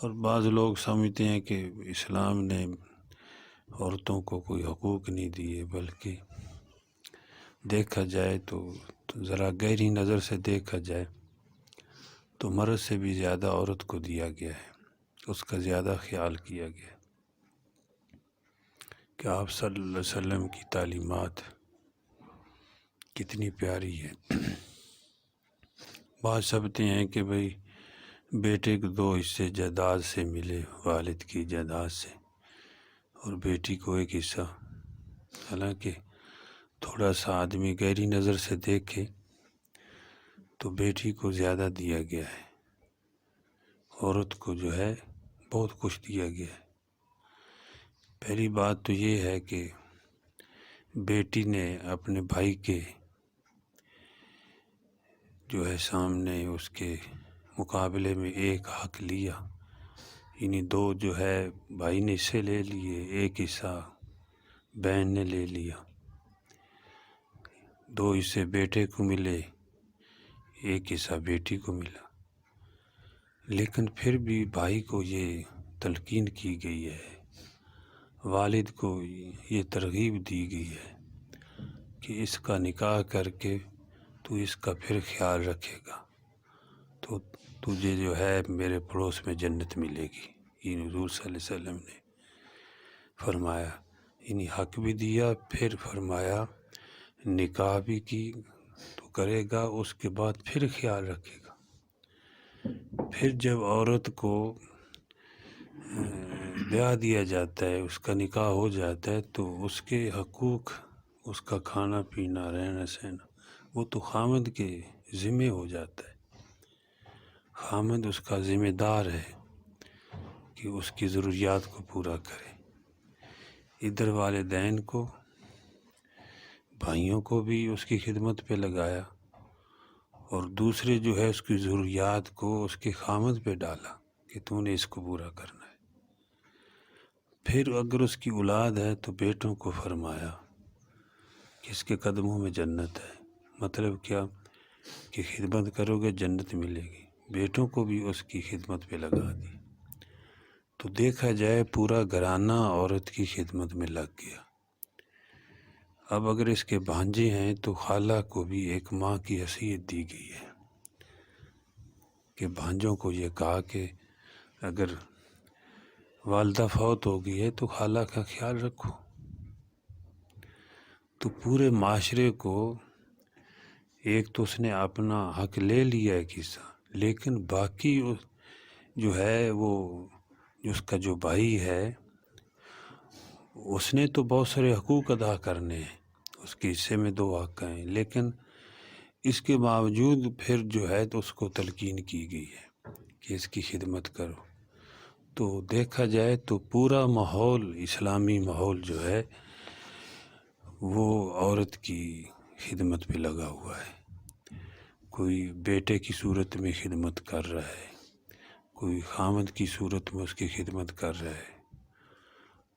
اور بعض لوگ سمجھتے ہیں کہ اسلام نے عورتوں کو کوئی حقوق نہیں دیے، بلکہ دیکھا جائے تو ذرا گہری نظر سے دیکھا جائے تو مرد سے بھی زیادہ عورت کو دیا گیا ہے، اس کا زیادہ خیال کیا گیا ہے کہ آپ صلی اللہ علیہ وسلم کی تعلیمات کتنی پیاری ہے۔ بعض سمجھتے ہیں کہ بھئی بیٹے کو 2 حصے جائیداد سے ملے، والد کی جائیداد سے، اور بیٹی کو 1 حصہ۔ حالانکہ تھوڑا سا آدمی گہری نظر سے دیکھے تو بیٹی کو زیادہ دیا گیا ہے، عورت کو جو ہے بہت کچھ دیا گیا ہے۔ پہلی بات تو یہ ہے کہ بیٹی نے اپنے بھائی کے جو ہے سامنے اس کے مقابلے میں 1 حق لیا، یعنی 2 جو ہے بھائی نے حصے لے لیے، 1 حصہ بہن نے لے لیا، 2 حصے بیٹے کو ملے، 1 حصہ بیٹی کو ملا۔ لیکن پھر بھی بھائی کو یہ تلقین کی گئی ہے، والد کو یہ ترغیب دی گئی ہے کہ اس کا نکاح کر کے تو اس کا پھر خیال رکھے گا تو تجھے جو ہے میرے پڑوس میں جنت ملے گی۔ یہ حضور صلی اللہ علیہ وسلم نے فرمایا، یعنی حق بھی دیا، پھر فرمایا نکاح بھی کی تو کرے گا، اس کے بعد پھر خیال رکھے گا۔ پھر جب عورت کو بیاہ دیا جاتا ہے، اس کا نکاح ہو جاتا ہے، تو اس کے حقوق، اس کا کھانا پینا، رہنا سہنا، وہ تو خامد کے ذمہ ہو جاتا ہے۔ خامد اس کا ذمہ دار ہے کہ اس کی ضروریات کو پورا کرے۔ ادھر والدین کو، بھائیوں کو بھی اس کی خدمت پہ لگایا، اور دوسرے جو ہے اس کی ضروریات کو اس کے خامد پہ ڈالا کہ تو نے اس کو پورا کرنا ہے۔ پھر اگر اس کی اولاد ہے تو بیٹوں کو فرمایا کہ اس کے قدموں میں جنت ہے۔ مطلب کیا کہ خدمت کرو گے جنت ملے گی۔ بیٹوں کو بھی اس کی خدمت پہ لگا دی۔ تو دیکھا جائے پورا گھرانہ عورت کی خدمت میں لگ گیا۔ اب اگر اس کے بھانجے ہیں تو خالہ کو بھی ایک ماں کی حیثیت دی گئی ہے کہ بھانجوں کو یہ کہا کہ اگر والدہ فوت ہو گئی ہے تو خالہ کا خیال رکھو۔ تو پورے معاشرے کو ایک تو اس نے اپنا حق لے لیا ایک حصہ، لیکن باقی جو ہے وہ اس کا جو بھائی ہے اس نے تو بہت سارے حقوق ادا کرنے ہیں، اس کے حصے میں 2 حق ہیں، لیکن اس کے باوجود پھر جو ہے تو اس کو تلقین کی گئی ہے کہ اس کی خدمت کرو۔ تو دیکھا جائے تو پورا ماحول، اسلامی ماحول جو ہے وہ عورت کی خدمت پہ لگا ہوا ہے۔ کوئی بیٹے کی صورت میں خدمت کر رہا ہے، کوئی خامد کی صورت میں اس کی خدمت کر رہا ہے،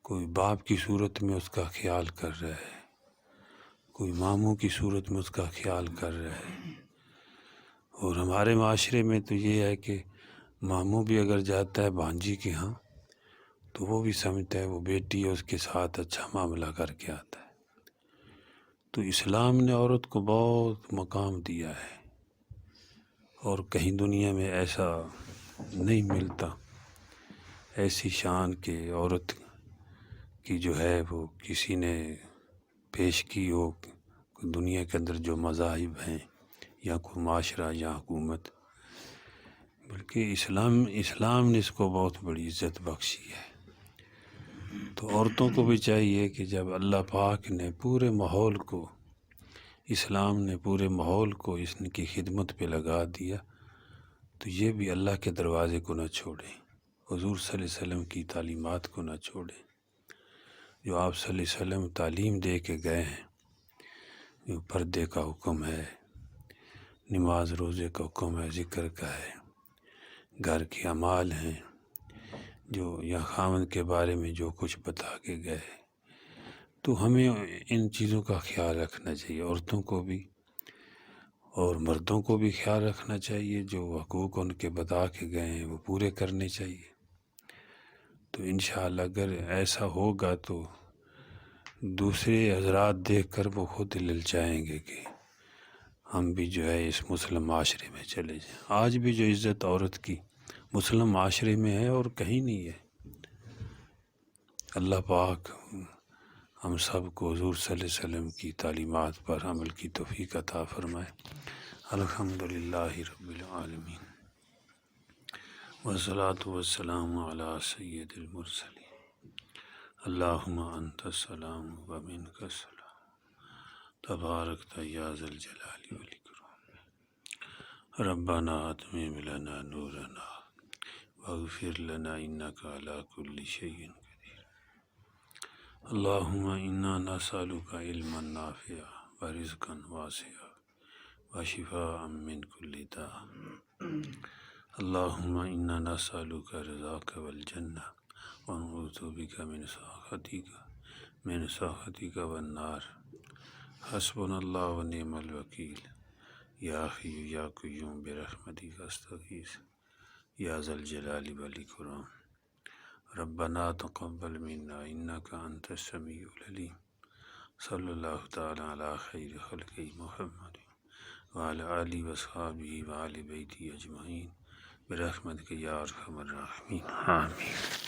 کوئی باپ کی صورت میں اس کا خیال کر رہا ہے، کوئی ماموں کی صورت میں اس کا خیال کر رہا ہے۔ اور ہمارے معاشرے میں تو یہ ہے کہ ماموں بھی اگر جاتا ہے بھانجی کے ہاں تو وہ بھی سمجھتا ہے وہ بیٹی ہے، اس کے ساتھ اچھا معاملہ کر کے آتا ہے۔ تو اسلام نے عورت کو بہت مقام دیا ہے، اور کہیں دنیا میں ایسا نہیں ملتا، ایسی شان کہ عورت کی جو ہے وہ کسی نے پیش کی ہو دنیا کے اندر جو مذاہب ہیں یا کوئی معاشرہ یا حکومت، بلکہ اسلام نے اس کو بہت بڑی عزت بخشی ہے۔ تو عورتوں کو بھی چاہیے کہ جب اللہ پاک نے پورے ماحول کو، اسلام نے پورے ماحول کو اس کی خدمت پہ لگا دیا، تو یہ بھی اللہ کے دروازے کو نہ چھوڑیں، حضور صلی اللہ علیہ وسلم کی تعلیمات کو نہ چھوڑیں، جو آپ صلی اللہ علیہ وسلم تعلیم دے کے گئے ہیں، جو پردے کا حکم ہے، نماز روزے کا حکم ہے، ذکر کا ہے، گھر کے اعمال ہیں، جو یا خاوند کے بارے میں جو کچھ بتا کے گئے، تو ہمیں ان چیزوں کا خیال رکھنا چاہیے، عورتوں کو بھی اور مردوں کو بھی خیال رکھنا چاہیے، جو حقوق ان کے بتا کے گئے ہیں وہ پورے کرنے چاہیے۔ تو انشاءاللہ اگر ایسا ہوگا تو دوسرے حضرات دیکھ کر وہ خود للچائیں گے کہ ہم بھی جو ہے اس مسلم معاشرے میں چلے جائیں۔ آج بھی جو عزت عورت کی مسلم معاشرے میں ہے اور کہیں نہیں ہے۔ اللہ پاک ہم سب کو حضور صلی اللہ علیہ وسلم کی تعلیمات پر عمل کی توفیق عطا فرمائے۔ الحمدللہ رب العالمین والصلاة والسلام علی سید المرسلین۔ اللہم انت السلام و منک السلام تبارکت یا ذا الجلال والاکرام۔ ربنا اتمم لنا نورنا واغفر لنا انک علی کل شیء قدیر۔ اللہم انا نسألک علما نافعا ورزقا واسعا وشفاء من کل داء۔ اللہم انا نسألک رضاک والجنہ ونعوذ بک من سخطک والنار۔ حسبنا اللہ ونعم الوکیل۔ یا حی یا قیوم برحمتک استغیث یا ذا الجلال والاکرام۔ ربنا تقبل منا انک انت السمیع العلیم۔ صلی اللہ تعالی علی خیر خلقہ محمد وعلی آلہ وصحبہ وعلی بیتہ اجمعین برحمتک یا ارحم الراحمین، آمین۔